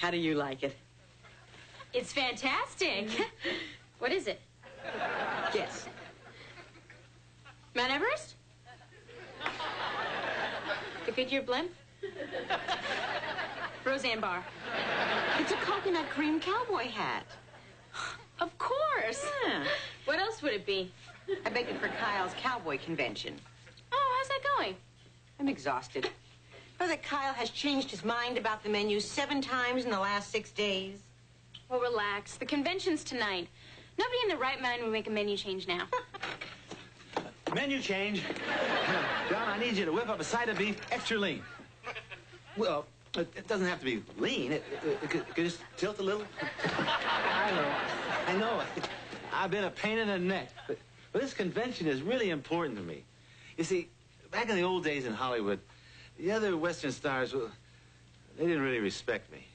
How do you like it? It's fantastic. What is it? Guess. Mount Everest? The Goodyear blimp? Roseanne Barr. It's a coconut cream cowboy hat. Of course. Yeah. What else would it be? I baked it for Kyle's cowboy convention. Oh, how's that going? I'm exhausted. Know that Kyle has changed his mind about the menu 7 times in the last 6 days? Well, relax. The convention's tonight. Nobody in the right mind would make a menu change now. Menu change. John, I need you to whip up a side of beef extra lean. Well, it doesn't have to be lean. It could just tilt a little. I know. I've been a pain in the neck, but this convention is really important to me. You see, back in the old days in Hollywood, the other Western stars, well, they didn't really respect me.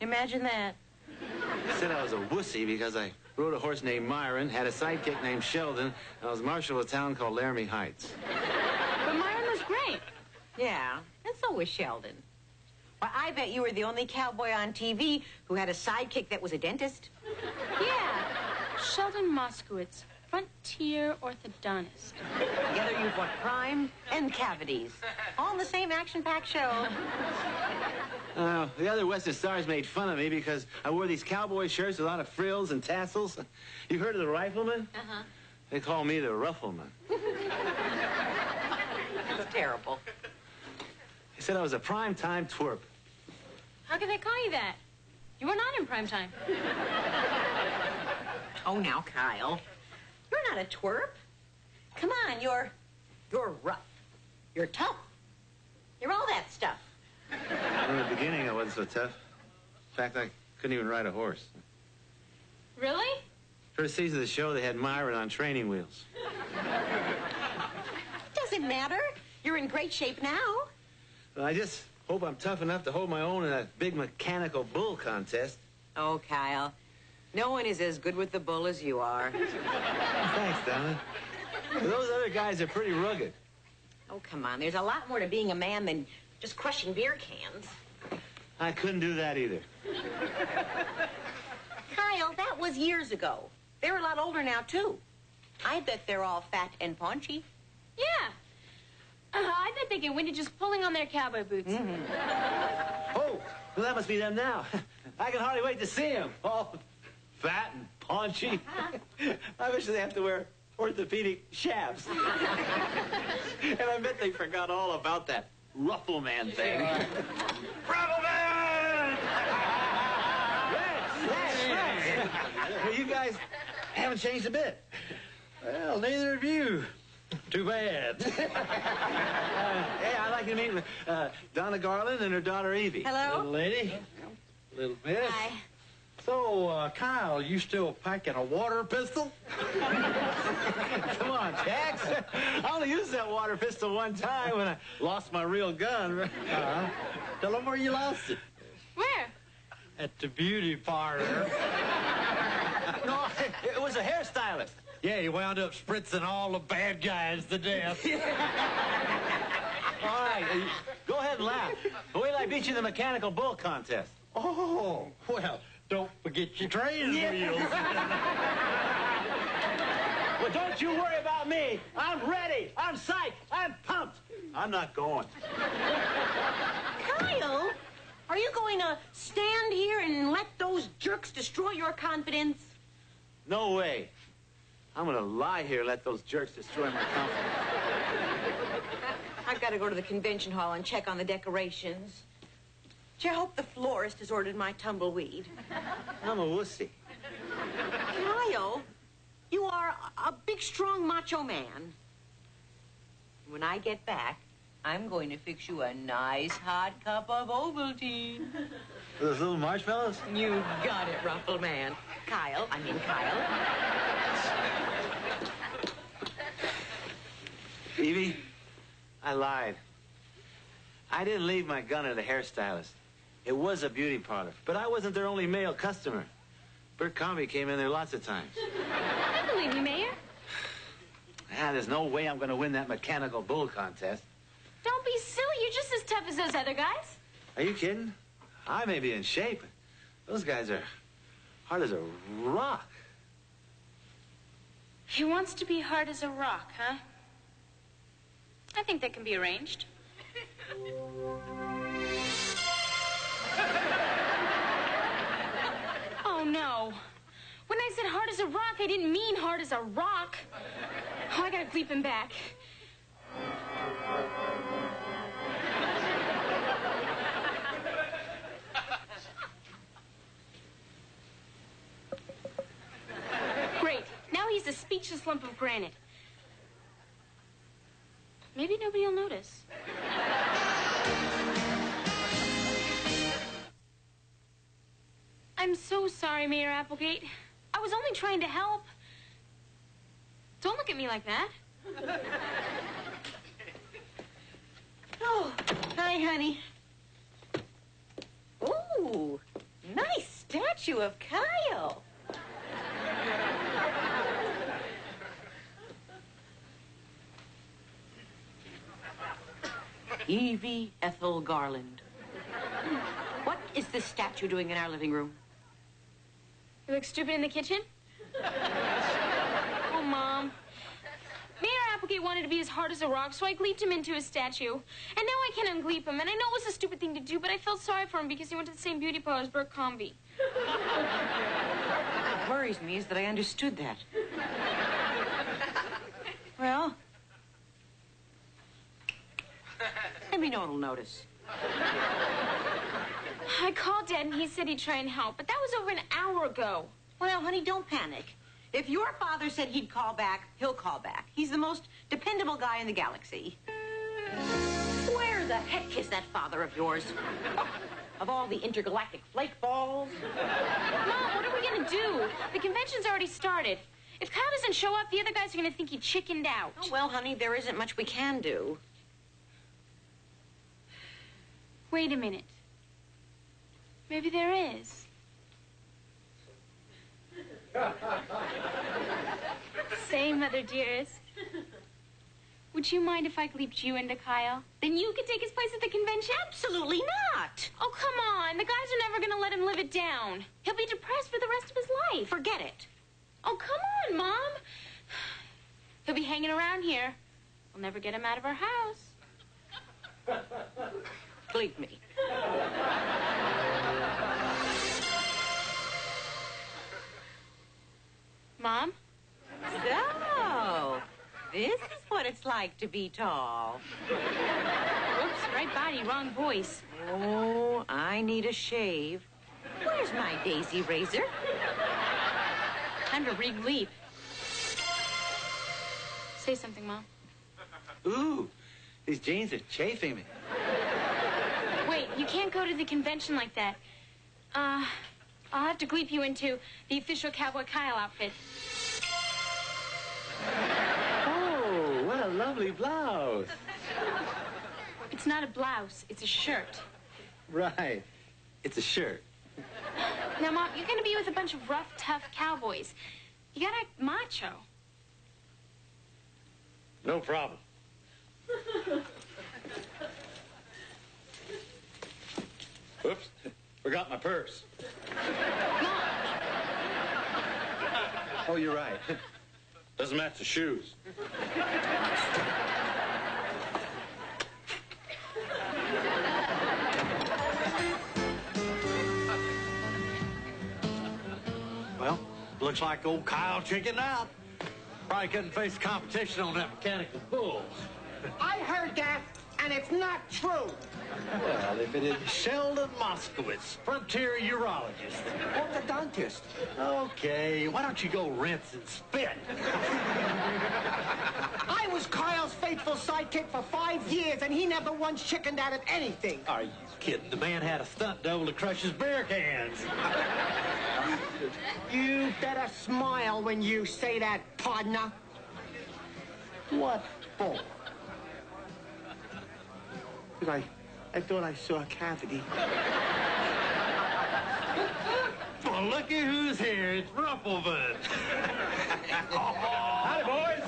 Imagine that. They said I was a wussy because I rode a horse named Myron, had a sidekick named Sheldon, and I was marshal of a town called Laramie Heights. But Myron was great. Yeah, and so was Sheldon. Well, I bet you were the only cowboy on TV who had a sidekick that was a dentist. Yeah. Sheldon Moskowitz, frontier orthodontist. Together you've got crime and cavities. All in the same action-packed show. The other Western stars made fun of me because I wore these cowboy shirts with a lot of frills and tassels. You heard of the rifleman? Uh-huh. They call me the ruffleman. That's terrible. They said I was a prime-time twerp. How can they call you that? You were not in prime time. Oh, now, Kyle. You're not a twerp. Come on, you're rough. You're tough. You're all that stuff. In the beginning, I wasn't so tough. In fact, I couldn't even ride a horse. Really? First season of the show, they had Myron on training wheels. Doesn't matter. You're in great shape now. Well, I just hope I'm tough enough to hold my own in that big mechanical bull contest. Oh, Kyle. No one is as good with the bull as you are. Thanks, Donna. Those other guys are pretty rugged. Oh, come on. There's a lot more to being a man than just crushing beer cans. I couldn't do that either. Kyle, that was years ago. They're a lot older now, too. I bet they're all fat and paunchy. Yeah. I bet they can win it just pulling on their cowboy boots. Mm-hmm. Oh, well, that must be them now. I can hardly wait to see them. All fat and paunchy. I wish they have to wear orthopedic shafts. And I bet they forgot all about that Ruffleman thing. Ruffleman! Yes. Well, you guys haven't changed a bit. Well, neither of you. Too bad. Hey, I'd like to meet with Donna Garland and her daughter Evie. Hello? Little lady. A little bit. Hi. So, Kyle, you still packing a water pistol? Come on, Jax. I only used that water pistol one time when I lost my real gun. Tell them where you lost it. Where? At the beauty parlor. No, it was a hairstylist. Yeah, you wound up spritzing all the bad guys to death. All right, go ahead and laugh. But wait till I beat you in the mechanical bull contest. Oh, well, don't forget your training wheels. Well, don't you worry about me. I'm ready. I'm psyched. I'm pumped. I'm not going. Kyle, are you going to stand here and let those jerks destroy your confidence? No way. I'm going to lie here and let those jerks destroy my confidence. I've got to go to the convention hall and check on the decorations. Gee, I hope the florist has ordered my tumbleweed. I'm a wussy. Kyle, you are a big, strong, macho man. When I get back, I'm going to fix you a nice hot cup of Ovaltine. Those little marshmallows? You got it, Ruffle Man. Kyle. Evie, I lied. I didn't leave my gun at a hairstylist. It was a beauty parlor, but I wasn't their only male customer. Bert Comby came in there lots of times. I believe you, Mayor. There's no way I'm going to win that mechanical bull contest. Don't be silly. You're just as tough as those other guys. Are you kidding? I may be in shape, Those guys are hard as a rock. He wants to be hard as a rock, huh? I think that can be arranged. Oh, no. When I said hard as a rock, I didn't mean hard as a rock. Oh, I gotta bleep him back. Great. Now he's a speechless lump of granite. Maybe nobody will notice. I'm so sorry, Mayor Applegate. I was only trying to help. Don't look at me like that. Oh, hi, honey. Ooh, nice statue of Kyle. Evie Ethel Garland. What is this statue doing in our living room? You look stupid in the kitchen? Oh, Mom. Mayor Applegate wanted to be as hard as a rock, so I gleeped him into his statue. And now I can't ungleep him, and I know it was a stupid thing to do, but I felt sorry for him because he went to the same beauty parlor as Bert Comby. What worries me is that I understood that. Well, maybe no one will notice. I called Dad, and he said he'd try and help, but that was over an hour ago. Well, honey, don't panic. If your father said he'd call back, he'll call back. He's the most dependable guy in the galaxy. Where the heck is that father of yours? Oh, of all the intergalactic flake balls? Mom, what are we gonna do? The convention's already started. If Kyle doesn't show up, the other guys are gonna think he chickened out. Oh, well, honey, there isn't much we can do. Wait a minute. Maybe there is. Say, Mother dearest, would you mind if I gleeped you into Kyle? Then you could take his place at the convention? Absolutely not. Oh, come on. The guys are never going to let him live it down. He'll be depressed for the rest of his life. Forget it. Oh, come on, Mom. He'll be hanging around here. We'll never get him out of our house. Believe me. Mom? So, this is what it's like to be tall. Oops, right body, wrong voice. Oh, I need a shave. Where's my daisy razor? Time to re-leap. Say something, Mom. Ooh, these jeans are chafing me. Wait, you can't go to the convention like that. I'll have to gleep you into the official Cowboy Kyle outfit. Oh, what a lovely blouse. It's not a blouse, it's a shirt. Right. It's a shirt. Now, Mom, you're gonna be with a bunch of rough, tough cowboys. You gotta act macho. No problem. Oops, forgot my purse. Mom! Oh, you're right. Doesn't match the shoes. Well, looks like old Kyle chickened out. Probably couldn't face the competition on that mechanical bull. I heard that, and it's not true. Well, if it is Sheldon Moskowitz, frontier urologist. Orthodontist. Okay, why don't you go rinse and spit? I was Kyle's faithful sidekick for 5 years, and he never once chickened out at anything. Are you kidding? The man had a stunt double to crush his beer cans. You better smile when you say that, partner. What for? I thought I saw a cavity. Well, looky who's here. It's Rumpelman. Howdy, boys.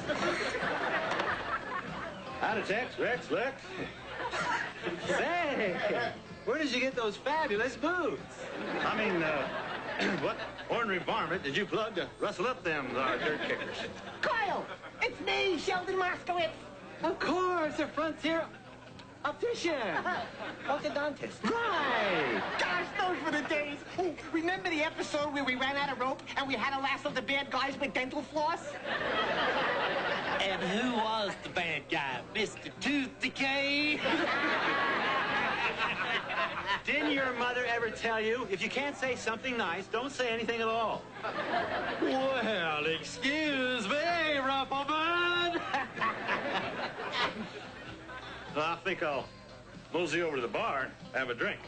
Howdy, Tex, Rex, Lex. Say, Where did you get those fabulous boots? I mean, what ornery varmint did you plug to rustle up them dirt kickers? Kyle, it's me, Sheldon Moskowitz. Of course, a frontier optician. Orthodontist. Right. Gosh, those were the days. Oh, remember the episode where we ran out of rope and we had to lasso the bad guys with dental floss? And who was the bad guy? Mr. Tooth Decay? Didn't your mother ever tell you, if you can't say something nice, don't say anything at all? Well, excuse me, Ruffleman. I think I'll mosey over to the bar and have a drink.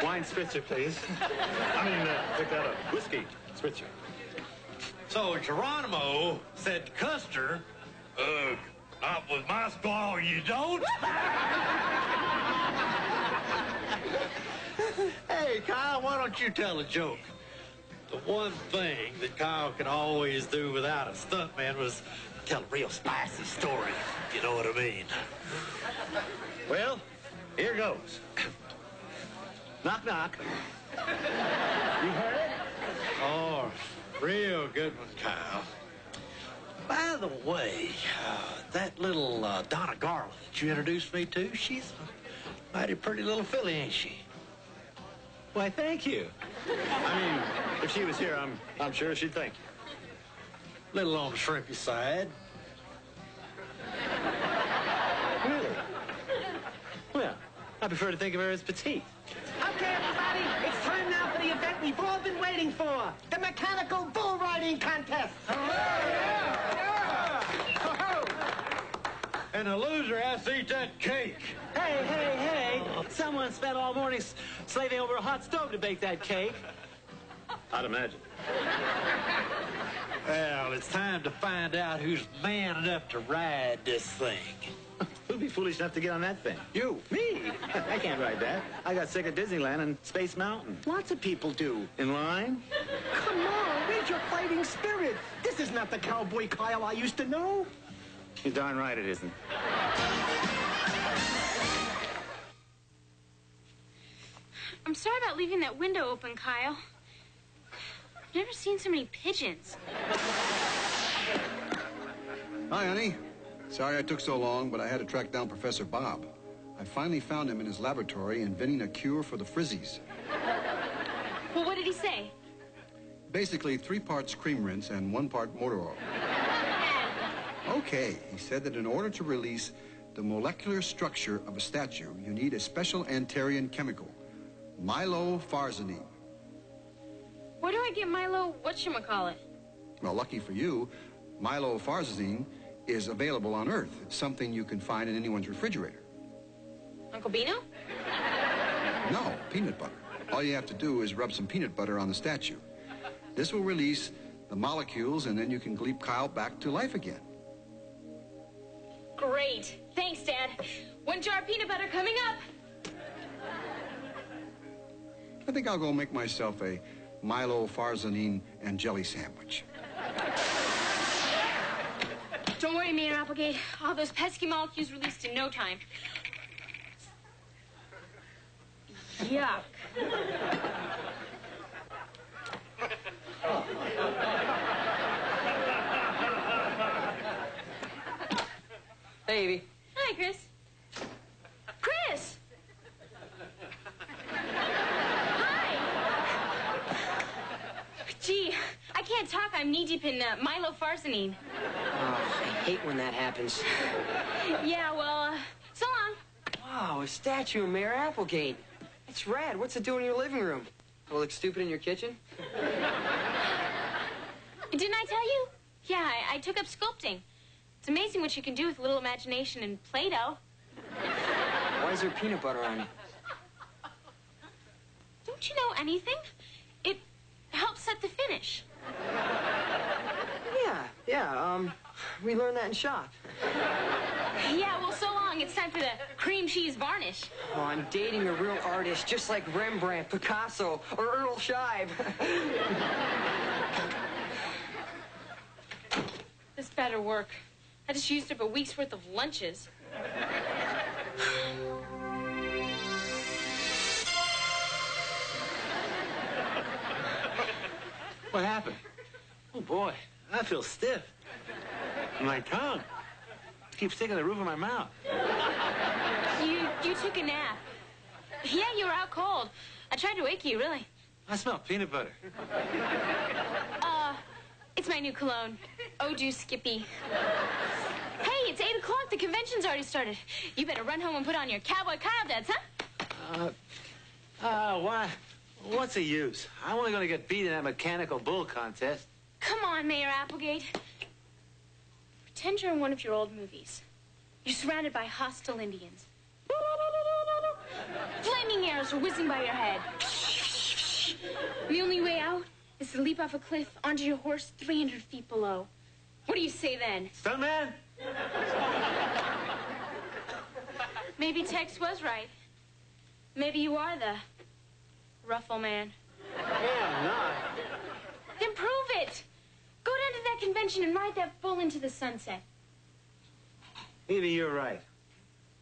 Wine spritzer, please. Pick that up. Whiskey spritzer. So Geronimo said to Custer, not with my squaw, you don't? Hey, Kyle, why don't you tell a joke? The one thing that Kyle could always do without a stuntman was tell a real spicy story, if you know what I mean. Well, here goes. Knock, knock. You heard it? Oh, real good one, Kyle. By the way, that little Donna Garland that you introduced me to, she's a mighty pretty little filly, ain't she? Why, thank you. If she was here, I'm sure she'd thank you. Little on the shrimpy side. Really? Well, I prefer to think of her as petite. Okay, everybody, it's time now for the event we've all been waiting for. The mechanical bull riding contest. And the loser has to eat that cake. Hey, hey, hey. Someone spent all morning slaving over a hot stove to bake that cake. I'd imagine. Well, it's time to find out who's man enough to ride this thing. Who'd be foolish enough to get on that thing? You. Me? I can't ride that. I got sick of Disneyland and Space Mountain. Lots of people do. In line? Come on, where's your fighting spirit? This is not the cowboy Kyle I used to know. You're darn right it isn't. I'm sorry about leaving that window open, Kyle. I've never seen so many pigeons. Hi, honey. Sorry I took so long, but I had to track down Professor Bob. I finally found him in his laboratory inventing a cure for the frizzies. Well, what did he say? Basically, 3 parts cream rinse and 1 part motor oil. Okay, he said that in order to release the molecular structure of a statue, you need a special Antarian chemical, mylofarzanine. Where do I get Milo whatchamacallit? Well, lucky for you, mylofarzanine is available on Earth. It's something you can find in anyone's refrigerator. Uncle Bino? No, peanut butter. All you have to do is rub some peanut butter on the statue. This will release the molecules, and then you can gleep Kyle back to life again. Great. Thanks, Dad. 1 jar of peanut butter coming up. I think I'll go make myself a mylofarzanine and jelly sandwich. Don't worry, Mayor Applegate. All those pesky molecules released in no time. Yuck. Hey, Evie. Hi, Chris. Chris! Hi! Gee, I can't talk. I'm knee-deep in mylofarzanine. I hate when that happens. Yeah, well, so long. Wow, a statue of Mayor Applegate. That's rad. What's it doing in your living room? Will it look stupid in your kitchen? Didn't I tell you? Yeah, I took up sculpting. It's amazing what you can do with a little imagination and Play-Doh. Why is there peanut butter on it? Don't you know anything? It helps set the finish. Yeah, we learned that in shop. Yeah, well, so long. It's time for the cream cheese varnish. Oh, I'm dating a real artist, just like Rembrandt, Picasso, or Earl Scheib. This better work. I just used up a week's worth of lunches. What happened? Oh, boy, I feel stiff. My tongue keeps sticking to the roof of my mouth. You took a nap. Yeah, you were out cold. I tried to wake you, really. I smell peanut butter. It's my new cologne. Oh, do Skippy. Hey, it's 8 o'clock. The convention's already started. You better run home and put on your Cowboy Kyle duds, huh? Why? What's the use? I'm only going to get beat in that mechanical bull contest. Come on, Mayor Applegate. Pretend you're in one of your old movies. You're surrounded by hostile Indians. Flaming arrows are whizzing by your head. The only way out is to leap off a cliff onto your horse 300 feet below. What do you say then? Stuntman? Maybe Tex was right. Maybe you are the Ruffle Man. Yeah, I'm not. Then prove it. Go down to that convention and ride that bull into the sunset. Evie, you're right.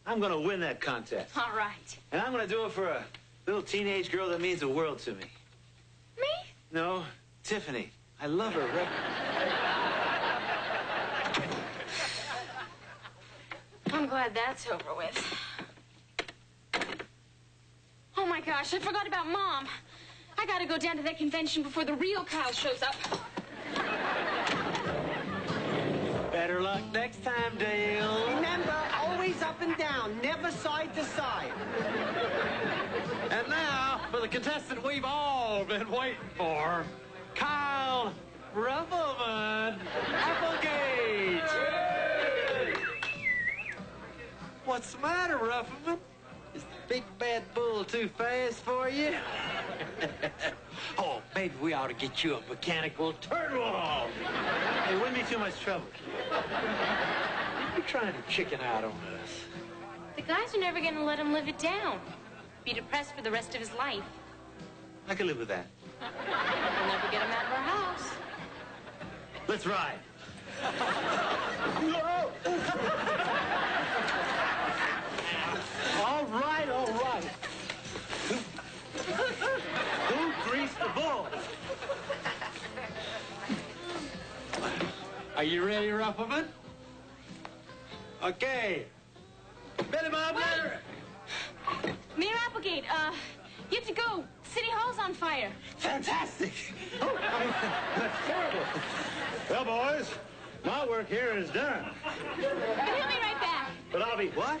I'm going to win that contest. All right. And I'm going to do it for a little teenage girl that means the world to me. Me? No, Tiffany. I love her record. I'm glad that's over with. Oh, my gosh, I forgot about Mom. I gotta go down to that convention before the real Kyle shows up. Better luck next time, Dale. Remember, always up and down, never side to side. And now, for the contestant we've all been waiting for, Kyle Ruffleman Applegate. What's the matter, Ruffleman? Is the big bad bull too fast for you? Oh, maybe we ought to get you a mechanical turtle off. It wouldn't be too much trouble. You're trying to chicken out on us. The guys are never gonna let him live it down. Be depressed for the rest of his life. I can live with that. We'll never get him out of our house. Let's ride. All right, all right. Who greased the bull? Are you ready, Ruffleman? Okay. Billy Bob there. Mayor Applegate, you have to go. City Hall's on fire. Fantastic. Oh, that's terrible. Well, boys, my work here is done. But he'll be right back. But I'll be what?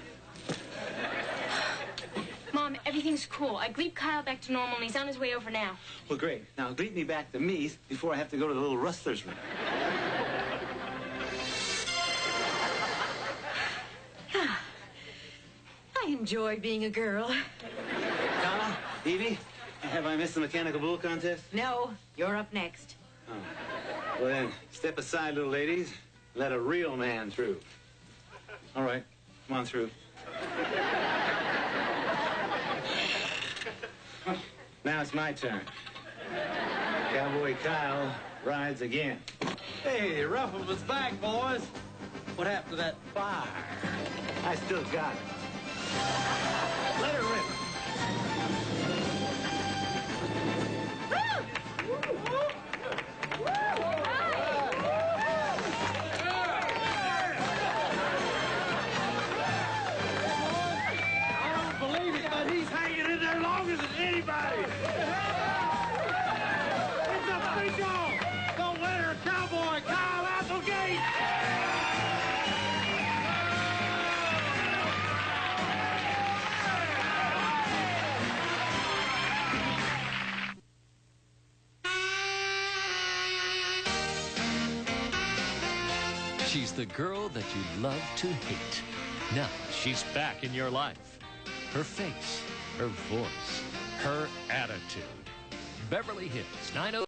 Mom, everything's cool. I gleeped Kyle back to normal, and he's on his way over now. Well, great. Now, greet me back to me's before I have to go to the little rustler's room. I enjoy being a girl. Donna, Evie, have I missed the mechanical bull contest? No, you're up next. Oh. Well, then, step aside, little ladies. Let a real man through. All right, come on through. Now it's my turn. Cowboy Kyle rides again. Hey, Ruffleman's back, boys. What happened to that fire? I still got it. Let her rip. I don't believe it, but he's hanging in there longer than anybody. It's a bingo! The winner, Cowboy Kyle Applegate! She's the girl that you love to hate. Now she's back in your life. Her face, her voice, her attitude. Beverly Hills 902.